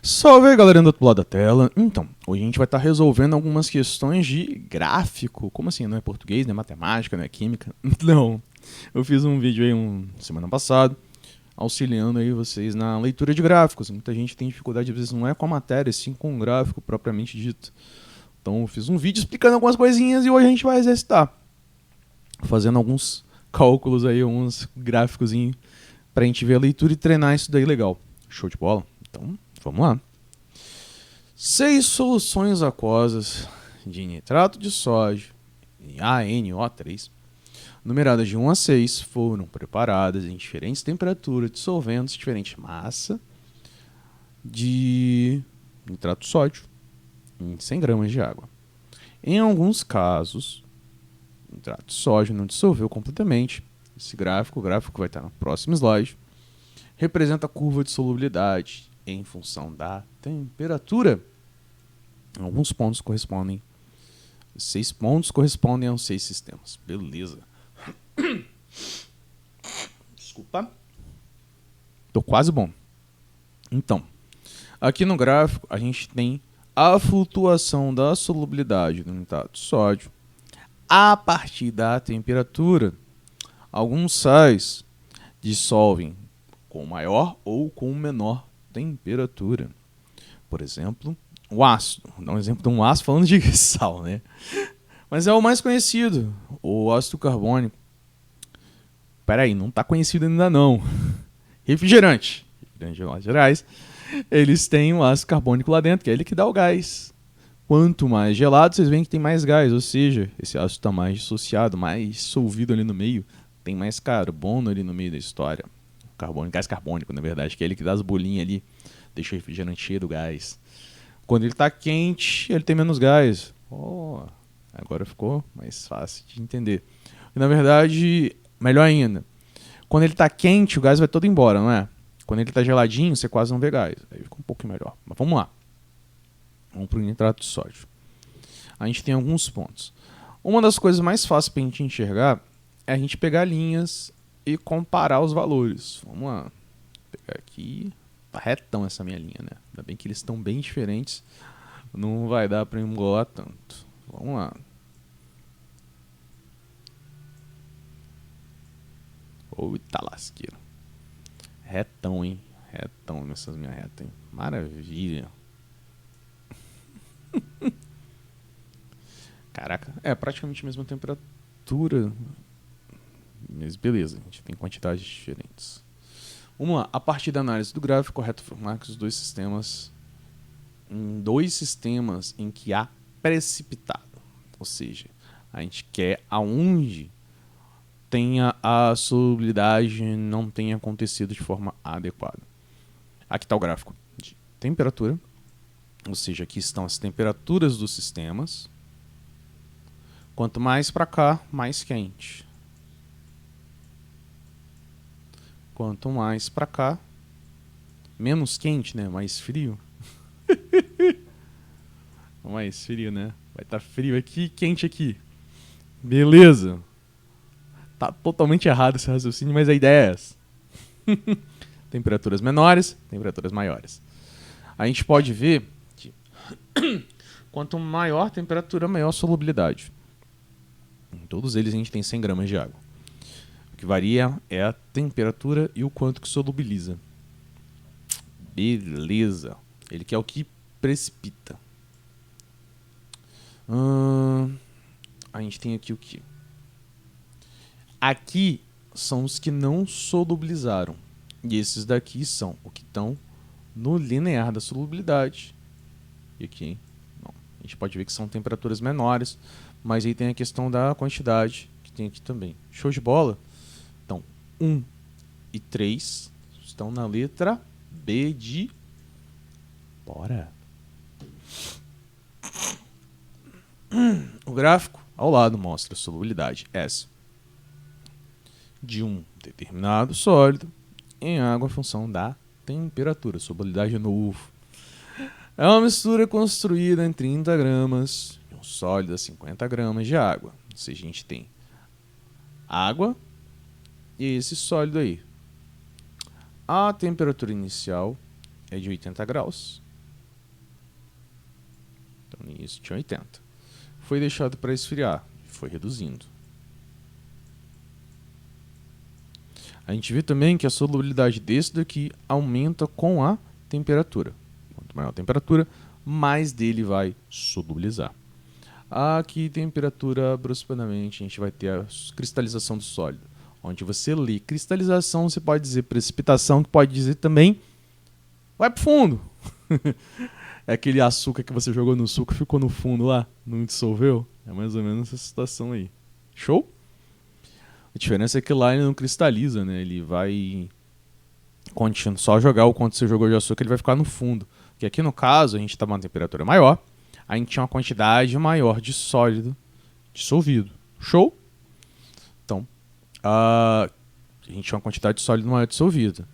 Salve aí, galerinha do outro lado da tela. Então, hoje a gente vai estar resolvendo algumas questões de gráfico. Como assim? Não é português, não é matemática, não é química? Não. Eu fiz um vídeo aí semana passada, auxiliando aí vocês na leitura de gráficos. Muita gente tem dificuldade, às vezes, não é com a matéria, sim com o gráfico propriamente dito. Então, eu fiz um vídeo explicando algumas coisinhas e hoje a gente vai exercitar. Fazendo alguns cálculos aí, alguns gráficos pra gente ver a leitura e treinar isso daí legal. Show de bola? Então, vamos lá. 6 soluções aquosas de nitrato de sódio, ANO3, numeradas de 1 a 6, foram preparadas em diferentes temperaturas, dissolvendo diferente massa de nitrato de sódio em 100 gramas de água. Em alguns casos, o nitrato de sódio não dissolveu completamente. Esse gráfico, o gráfico vai estar no próximo slide, representa a curva de solubilidade em função da temperatura. Alguns pontos correspondem, 6 pontos correspondem aos 6 sistemas. Beleza. Desculpa. Tô quase bom. Então, aqui no gráfico a gente tem a flutuação da solubilidade do nitrato de sódio a partir da temperatura. Alguns sais dissolvem com maior ou com menor temperatura. Por exemplo, o ácido. Vou dar um exemplo de um ácido falando de sal, né? Mas é o mais conhecido, o ácido carbônico. Peraí, não está conhecido ainda não. Refrigerante. Refrigerante de Minas Gerais. Eles têm o ácido carbônico lá dentro, que é ele que dá o gás. Quanto mais gelado, vocês veem que tem mais gás. Ou seja, esse ácido está mais dissociado, mais dissolvido ali no meio. Tem mais carbono ali no meio da história. Carbônico, gás carbônico, na verdade, que é ele que dá as bolinhas ali. Deixa o refrigerante cheio do gás. Quando ele está quente, ele tem menos gás. Oh, agora ficou mais fácil de entender. E, na verdade, melhor ainda. Quando ele está quente, o gás vai todo embora, não é? Quando ele está geladinho, você quase não vê gás. Aí fica um pouquinho melhor. Mas vamos lá. Vamos para o nitrato de sódio. A gente tem alguns pontos. Uma das coisas mais fáceis para a gente enxergar é a gente pegar linhas e comparar os valores. Vamos lá. Vou pegar aqui. Tá retão essa minha linha, né? Ainda bem que eles estão bem diferentes. Não vai dar para embolar tanto. Vamos lá. Eita lasqueira. Retão, hein? Retão nessas minhas retas, hein? Maravilha. Caraca, é praticamente a mesma temperatura. Mas beleza, a gente tem quantidades diferentes. Vamos lá, a partir da análise do gráfico, correto afirmar que os dois sistemas, em que há precipitado, ou seja, a gente quer aonde tenha a solubilidade não tenha acontecido de forma adequada. Aqui está o gráfico de temperatura, ou seja, aqui estão as temperaturas dos sistemas. Quanto mais para cá, mais quente. Quanto mais para cá, menos quente, né? Mais frio. Mais frio, né? Vai estar frio aqui e quente aqui. Beleza. Tá totalmente errado esse raciocínio, mas a ideia é essa. Temperaturas menores, temperaturas maiores. A gente pode ver que quanto maior a temperatura, maior a solubilidade. Em todos eles a gente tem 100 gramas de água. O que varia é a temperatura e o quanto que solubiliza. Beleza. Ele que é o que precipita. A gente tem aqui o que? Aqui são os que não solubilizaram. E esses daqui são o que estão no linear da solubilidade. E aqui, não. A gente pode ver que são temperaturas menores, mas aí tem a questão da quantidade, que tem aqui também. Show de bola? Então, 1 e 3 estão na letra B de... Bora! O gráfico ao lado mostra a solubilidade S de um determinado sólido em água em função da temperatura. Solubilidade de novo. É uma mistura construída em 30 gramas de um sólido a 50 gramas de água. Ou seja, a gente tem água e esse sólido aí. A temperatura inicial é de 80 graus No início tinha 80. Foi deixado para esfriar, foi reduzindo. A gente vê também que a solubilidade desse daqui aumenta com a temperatura. Quanto maior a temperatura, mais dele vai solubilizar. Aqui, temperatura, aproximadamente, a gente vai ter a cristalização do sólido. Onde você lê cristalização, você pode dizer precipitação, que pode dizer também vai pro fundo. É aquele açúcar que você jogou no suco e ficou no fundo lá, não dissolveu. É mais ou menos essa situação aí. Show? A diferença é que lá ele não cristaliza, né? Ele vai só jogar o quanto você jogou de açúcar, ele vai ficar no fundo. Porque aqui no caso, a gente está numa temperatura maior, a gente tinha uma quantidade maior de sólido dissolvido. Show? Então, a gente tinha uma quantidade de sólido maior dissolvida.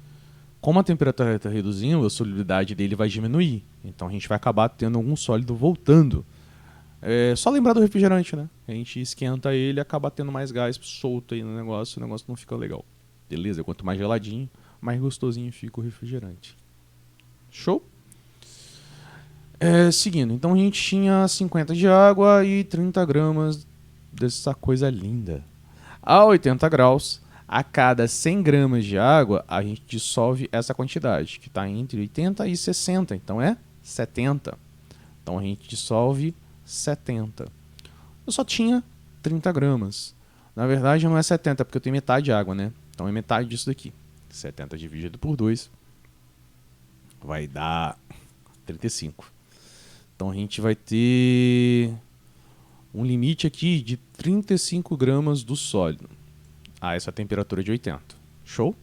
Como a temperatura está reduzindo, a solubilidade dele vai diminuir. Então a gente vai acabar tendo algum sólido voltando. É só lembrar do refrigerante, né? A gente esquenta ele e acaba tendo mais gás solto aí no negócio, o negócio não fica legal. Beleza? Quanto mais geladinho, mais gostosinho fica o refrigerante. Show? Seguindo, então a gente tinha 50 de água e 30 gramas dessa coisa linda. A 80 graus, a cada 100 gramas de água, a gente dissolve essa quantidade, que está entre 80 e 60, então é 70. Então a gente dissolve 70. Eu só tinha 30 gramas. Na verdade não é 70, porque eu tenho metade de água, né? Então é metade disso daqui. 70 dividido por 2 vai dar 35. Então a gente vai ter um limite aqui de 35 gramas do sólido a essa temperatura de 80. Show?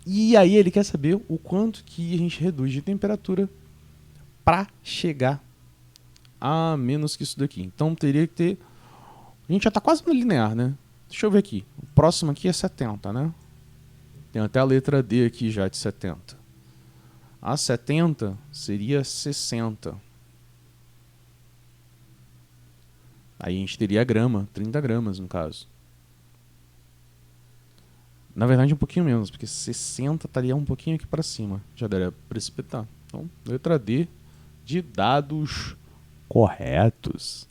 E aí ele quer saber o quanto que a gente reduz de temperatura para chegar a menos que isso daqui. Então teria que ter... A gente já está quase no linear, né? Deixa eu ver aqui. O próximo aqui é 70, né? Tem até a letra D aqui já de 70. A 70 seria 60. Aí a gente teria grama, 30 gramas no caso. Na verdade um pouquinho menos, porque 60 estaria um pouquinho aqui para cima. Já daria precipitar. Então, letra D de dados corretos.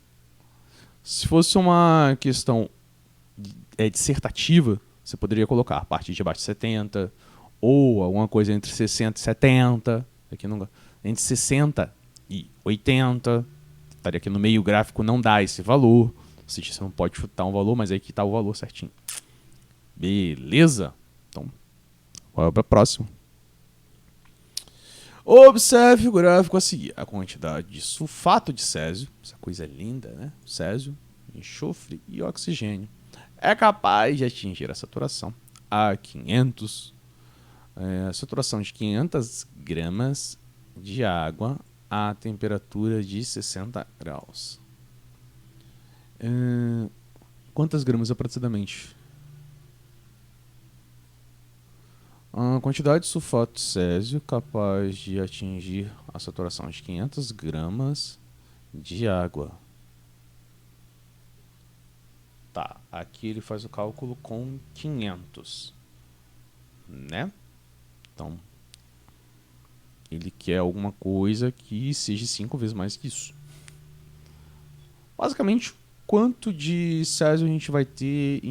Se fosse uma questão dissertativa, você poderia colocar a partir de abaixo de 70, ou alguma coisa entre 60 e 70, aqui não, entre 60 e 80, estaria aqui no meio, o gráfico não dá esse valor, ou seja, você não pode chutar um valor, mas aí que está o valor certinho. Beleza? Então, bora para a próxima. Observe o gráfico a seguir. A quantidade de sulfato de césio, essa coisa linda, né? Césio, enxofre e oxigênio, é capaz de atingir a saturação a 500, saturação de 500 gramas de água a temperatura de 60 graus. Quantas gramas aproximadamente? A quantidade de sulfato de césio capaz de atingir a saturação de 500 gramas de água. Tá, aqui ele faz o cálculo com 500, né? Então, ele quer alguma coisa que seja 5 vezes mais que isso. Basicamente, quanto de césio a gente vai ter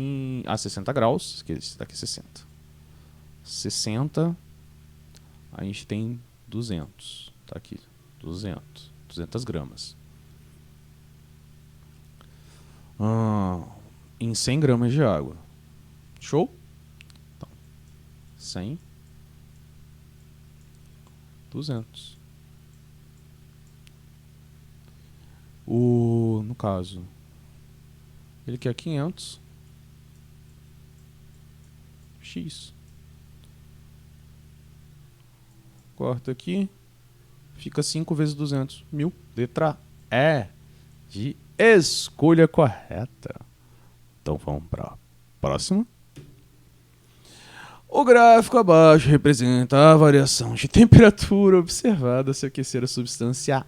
a 60 graus, que esse daqui é 60. 60, a gente tem 200, tá aqui, 200 gramas. Em 100 gramas de água. Show? Então, 100, 200. No caso, ele quer 500 x. Corta aqui, fica 5 vezes 200, 1000. Letra E de escolha correta. Então vamos para a próxima. O gráfico abaixo representa a variação de temperatura observada se aquecer a substância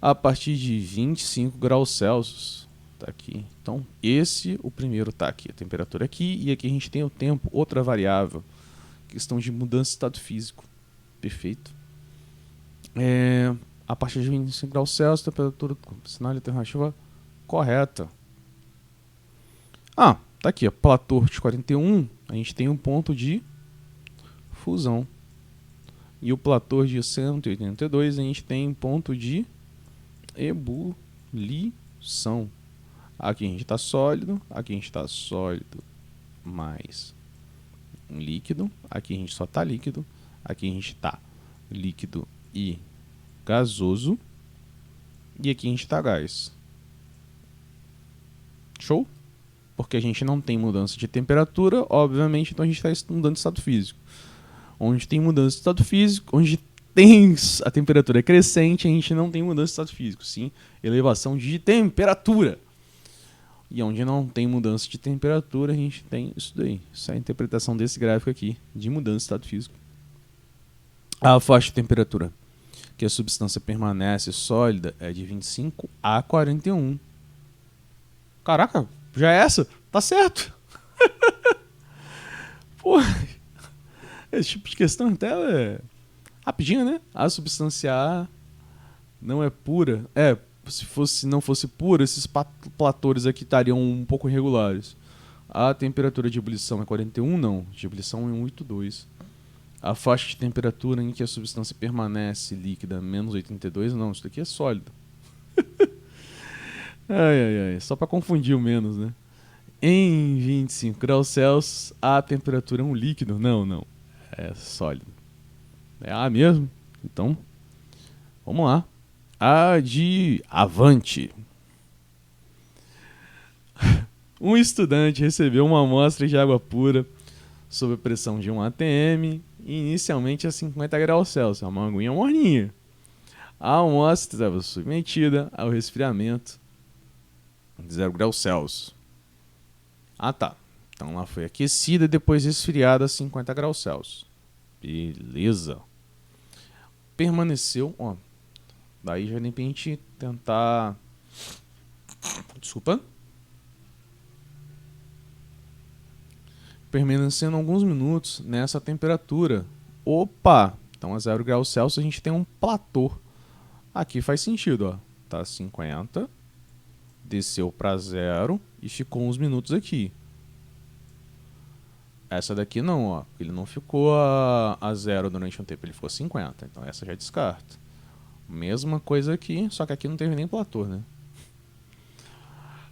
a partir de 25 graus Celsius. Tá aqui. Então o primeiro tá aqui, a temperatura aqui, e aqui a gente tem o tempo, outra variável. Questão de mudança de estado físico. Perfeito. A partir de 25 graus Celsius, temperatura sinal de alternativa correta. Tá aqui, platô de 41, a gente tem um ponto de fusão. E o platô de 182, a gente tem um ponto de ebulição. Aqui a gente está sólido, aqui a gente está sólido mais líquido, aqui a gente só está líquido, aqui a gente está líquido e gasoso, e aqui a gente está gás. Show? Porque a gente não tem mudança de temperatura, obviamente, então a gente está mudando de estado físico. Onde tem mudança de estado físico, onde tem a temperatura crescente, a gente não tem mudança de estado físico, sim elevação de temperatura. E onde não tem mudança de temperatura, a gente tem isso daí. Essa é a interpretação desse gráfico aqui, de mudança de estado físico. A faixa de temperatura, que a substância permanece sólida, é de 25 a 41. Caraca, já é essa? Tá certo. Pô, esse tipo de questão até é rapidinho, né? A substância A não é pura. Se não fosse pura, esses platores aqui estariam um pouco irregulares. A temperatura de ebulição é 41? Não. De ebulição é 182. A faixa de temperatura em que a substância permanece líquida, menos 82? Não, isso daqui é sólido. Só para confundir o menos, né? Em 25 graus Celsius, a temperatura é um líquido? Não. É sólido. É A mesmo? Então, vamos lá. Avante. Um estudante recebeu uma amostra de água pura sob a pressão de 1 atm, inicialmente a 50 graus Celsius, uma aguinha morninha. A amostra estava submetida ao resfriamento de 0 graus Celsius. Tá. Então ela foi aquecida e depois resfriada a 50 graus Celsius. Beleza. Permaneceu, daí já nem pra gente tentar... Desculpa. Permanecendo alguns minutos nessa temperatura. Então a 0 graus Celsius a gente tem um platô. Aqui faz sentido, Tá 50, desceu para 0 e ficou uns minutos aqui. Essa daqui não, ele não ficou a 0 durante um tempo, ele ficou 50, então essa já descarta. Mesma coisa aqui, só que aqui não teve nem platô, né?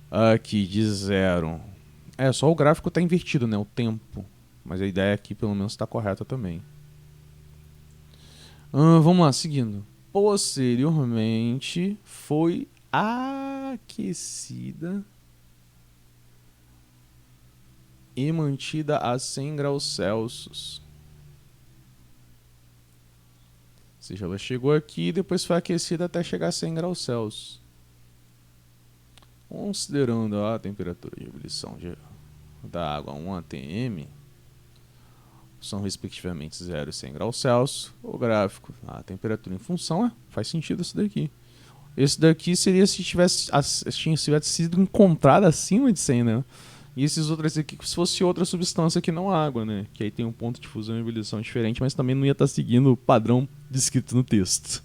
Aqui de 0. Só o gráfico está invertido, né? O tempo. Mas a ideia aqui pelo menos está correta também. Vamos lá, seguindo. Posteriormente foi aquecida e mantida a 100 graus Celsius. Ou seja, ela chegou aqui e depois foi aquecida até chegar a 100 graus Celsius. Considerando a temperatura de ebulição da água 1 atm, são respectivamente 0 e 100 graus Celsius, o gráfico, a temperatura em função, faz sentido isso daqui. Esse daqui seria se tivesse sido encontrado acima de 100, né? E esses outros aqui, se fosse outra substância que não água, né? Que aí tem um ponto de fusão e ebulição diferente, mas também não ia estar seguindo o padrão descrito no texto.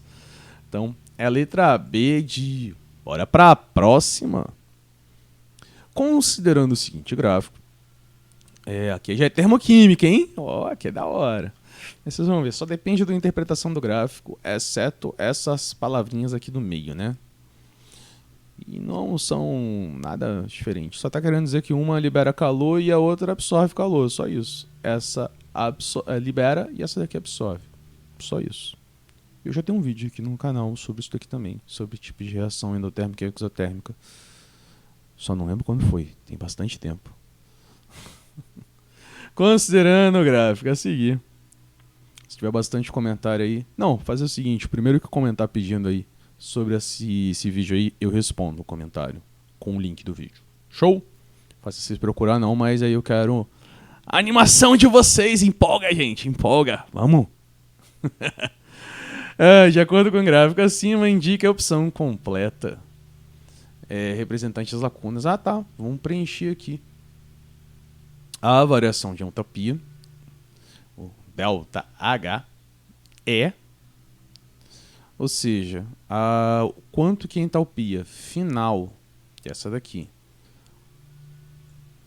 Então, é a letra B de... Bora para a próxima. Considerando o seguinte gráfico, aqui já é termoquímica, hein? Aqui é da hora. Mas vocês vão ver, só depende da interpretação do gráfico, exceto essas palavrinhas aqui do meio, né? E não são nada diferente. Só tá querendo dizer que uma libera calor e a outra absorve calor, só isso. Essa libera e essa daqui absorve. Só isso. Eu já tenho um vídeo aqui no canal sobre isso daqui também, sobre tipo de reação endotérmica e exotérmica. Só não lembro quando foi, tem bastante tempo. Considerando o gráfico, a seguir. Se tiver bastante comentário aí... Não, fazer o seguinte, o primeiro que comentar pedindo aí sobre esse vídeo aí, eu respondo o comentário com o link do vídeo. Show? Faça vocês procurar não, mas aí eu quero a animação de vocês. Empolga, gente, empolga. Vamos. De acordo com o gráfico acima, indica a opção completa. Representante das lacunas. Tá. Vamos preencher aqui. A variação de entropia, o ΔH, é Ou seja, quanto que a entalpia final, que é essa daqui,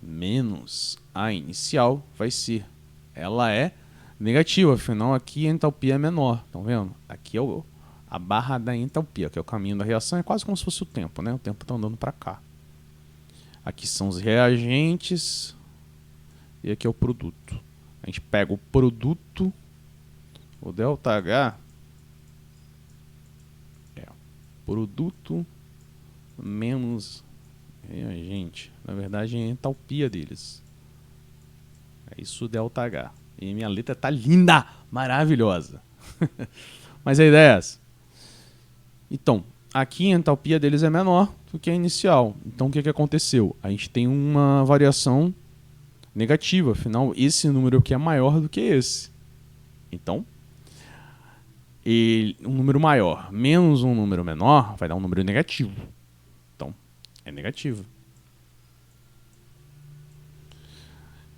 menos a inicial, vai ser. Ela é negativa, afinal aqui a entalpia é menor. Estão vendo? Aqui é a barra da entalpia, que é o caminho da reação, é quase como se fosse o tempo, né? O tempo está andando para cá. Aqui são os reagentes e aqui é o produto. A gente pega o produto, o ΔH, produto menos reagente. Na verdade, é a entalpia deles. É isso, ΔH. E minha letra tá linda, maravilhosa. Mas a ideia é essa. Então, aqui a entalpia deles é menor do que a inicial. Então, o que aconteceu? A gente tem uma variação negativa. Afinal, esse número aqui é maior do que esse. Então, um número maior menos um número menor vai dar um número negativo. Então, é negativo.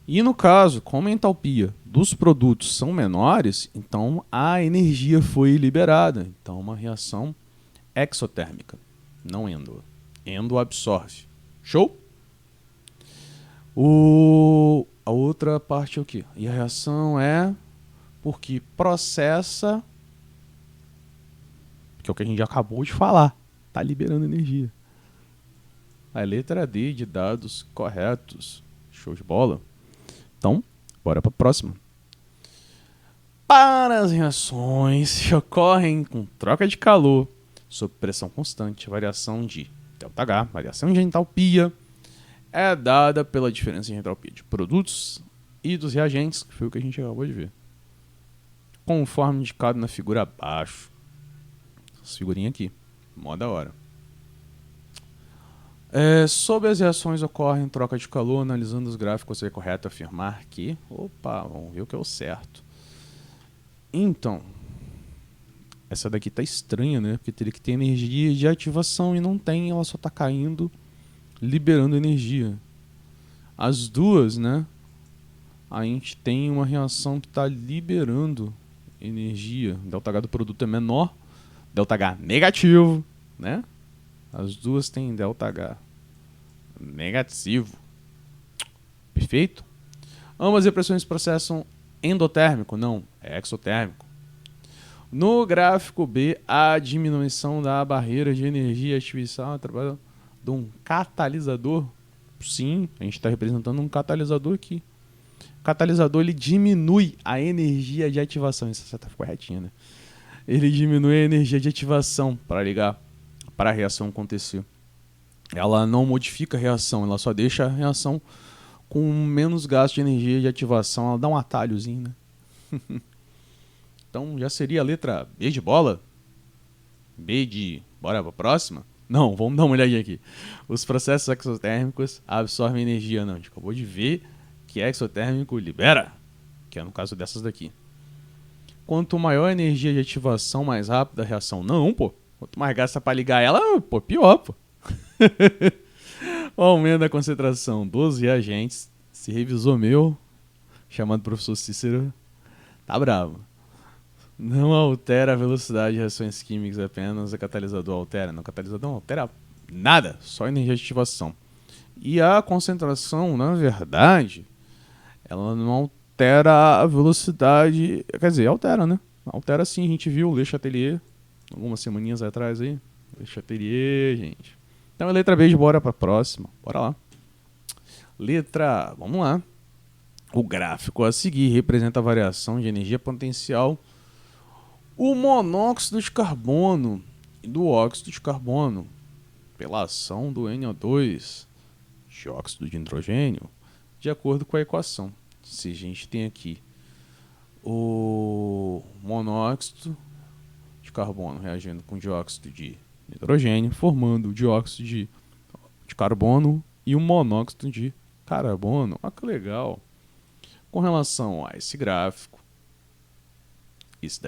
E no caso, como a entalpia dos produtos são menores, então a energia foi liberada. Então, uma reação exotérmica, não endo. Endo absorve. Show? A outra parte é o quê? E a reação é porque processa, que é o que a gente já acabou de falar, está liberando energia. A letra D de dados corretos. Show de bola. Então, bora para a próxima. Para as reações que ocorrem com troca de calor sob pressão constante, variação de ΔH, variação de entalpia, é dada pela diferença de entalpia de produtos e dos reagentes, que foi o que a gente acabou de ver. Conforme indicado na figura abaixo. Essa figurinha aqui, mó da hora. Sobre as reações ocorrem troca de calor, analisando os gráficos é correto afirmar que... Opa, vamos ver o que é o certo. Então, essa daqui tá estranha, né? Porque teria que ter energia de ativação e não tem, ela só tá caindo, liberando energia. As duas, né? A gente tem uma reação que está liberando energia. ΔH do produto é menor, ΔH negativo, né? As duas têm ΔH negativo. Perfeito? Ambas repressões processam endotérmico? Não, é exotérmico. No gráfico B, a diminuição da barreira de energia artificial através de um catalisador. Sim, a gente está representando um catalisador aqui. O catalisador ele diminui a energia de ativação. Isso está corretinho, né? Ele diminui a energia de ativação para ligar, para a reação acontecer. Ela não modifica a reação, ela só deixa a reação com menos gasto de energia de ativação. Ela dá um atalhozinho, né? Então já seria a letra B de bola? B de... Bora para a próxima? Não, vamos dar uma olhadinha aqui. Os processos exotérmicos absorvem energia. Não, a gente acabou de ver que exotérmico libera, que é no caso dessas daqui. Quanto maior a energia de ativação, mais rápida a reação. Não, pô. Quanto mais gasta para ligar ela, pô, pior, pô. O aumento da concentração dos reagentes. Se revisou meu, chamado professor Cícero, tá bravo. Não altera a velocidade de reações químicas, apenas o catalisador altera. Não, o catalisador não altera nada, só energia de ativação. E a concentração, na verdade, ela não altera a velocidade. Quer dizer, altera, né? Altera sim, a gente viu o Le Chatelier algumas semaninhas atrás aí. Le Chatelier, gente. Então a letra B, bora pra próxima. Bora lá. Letra, vamos lá. O gráfico a seguir representa a variação de energia potencial. O monóxido de carbono e do óxido de carbono pela ação do NO2, dióxido de hidrogênio, de acordo com a equação. Se a gente tem aqui o monóxido de carbono reagindo com dióxido de hidrogênio, formando o dióxido de carbono e o monóxido de carbono. Olha que legal. Com relação a esse gráfico, esse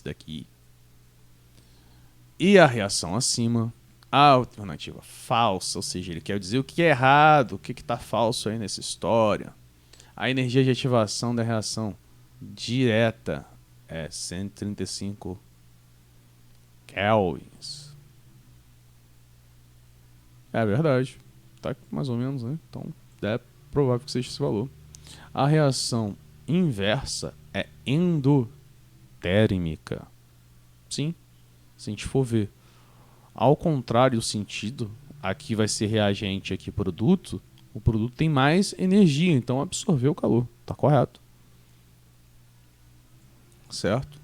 daqui e a reação acima, a alternativa falsa, ou seja, ele quer dizer o que é errado, o que está falso aí nessa história. A energia de ativação da reação direta é 135 kelvins. É verdade. Tá mais ou menos, né? Então é provável que seja esse valor. A reação inversa é endotérmica. Sim, se a gente for ver. Ao contrário do sentido, aqui vai ser reagente, aqui produto. O produto tem mais energia, então absorveu o calor. Tá correto. Certo?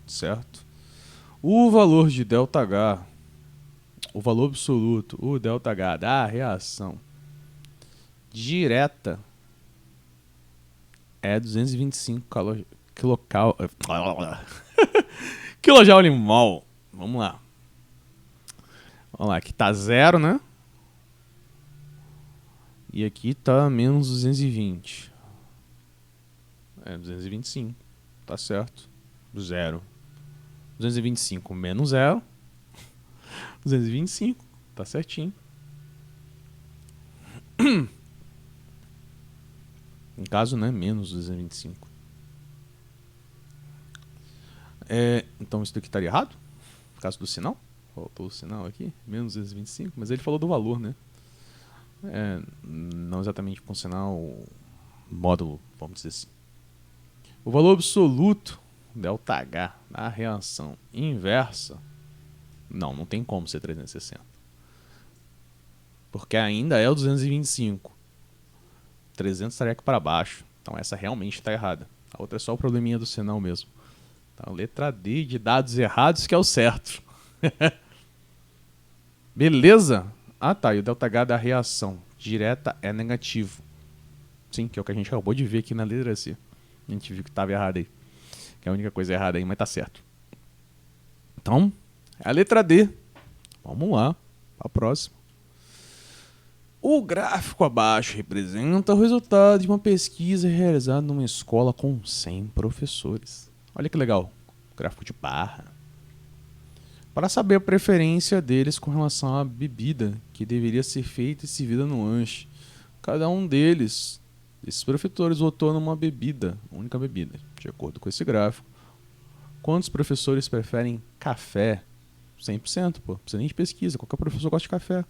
Certo. O valor de ΔH, o valor absoluto, o ΔH da reação direta é 225 kilojoule mol. Vamos lá. Vamos lá, aqui tá 0, né? E aqui tá menos 220. É 225. Tá certo. 0. 225 menos 0. 225. Tá certinho. No caso, né? Menos 225. Então isso daqui estaria errado? No caso do sinal? Faltou o sinal aqui. Menos 225. Mas ele falou do valor, né? Não exatamente com sinal módulo, vamos dizer assim. O valor absoluto, ΔH, da reação inversa, não tem como ser 360. Porque ainda é o 225. 300 estaria aqui para baixo. Então essa realmente está errada. A outra é só o probleminha do sinal mesmo. Então, letra D de dados errados, que é o certo. Beleza? Ah, tá. E o ΔH da reação direta é negativo. Sim, que é o que a gente acabou de ver aqui na letra C. A gente viu que estava errado aí. Que é a única coisa errada aí, mas tá certo. Então, é a letra D. Vamos lá. Para a próxima. O gráfico abaixo representa o resultado de uma pesquisa realizada numa escola com 100 professores. Olha que legal. Gráfico de barra. Para saber a preferência deles com relação à bebida que deveria ser feita e servida no lanche. Cada um deles, esses professores, votou numa bebida, única bebida, de acordo com esse gráfico. Quantos professores preferem café? 100%, pô. Não precisa nem de pesquisa, qualquer professor gosta de café.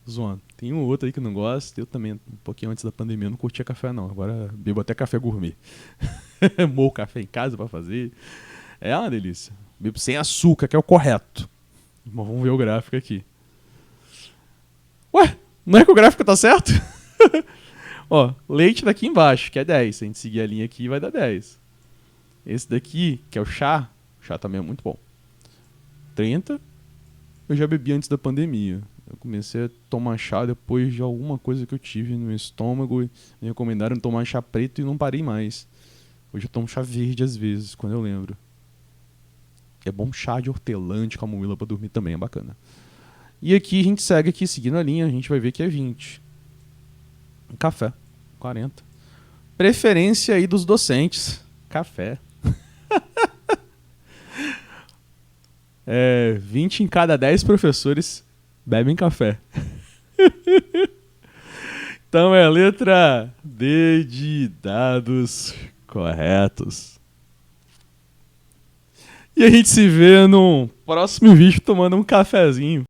Zoando. Tem um ou outro aí que não gosta. Eu também, um pouquinho antes da pandemia, não curtia café não. Agora bebo até café gourmet. Moe café em casa pra fazer. É uma delícia. Bebo sem açúcar, que é o correto. Mas vamos ver o gráfico aqui. Ué, não é que o gráfico tá certo? Ó, leite daqui embaixo, que é 10. Se a gente seguir a linha aqui, vai dar 10. Esse daqui, que é o chá também é muito bom. 30. Eu já bebi antes da pandemia. Eu comecei a tomar chá depois de alguma coisa que eu tive no estômago. E me recomendaram tomar chá preto e não parei mais. Hoje eu tomo chá verde às vezes, quando eu lembro. É bom chá de hortelã, de camomila pra dormir também, é bacana. E aqui a gente segue aqui, seguindo a linha, a gente vai ver que é 20. Café, 40. Preferência aí dos docentes. Café. 20 em cada 10 professores bebem café. Então é a letra D de dados corretos. E a gente se vê no próximo vídeo tomando um cafezinho.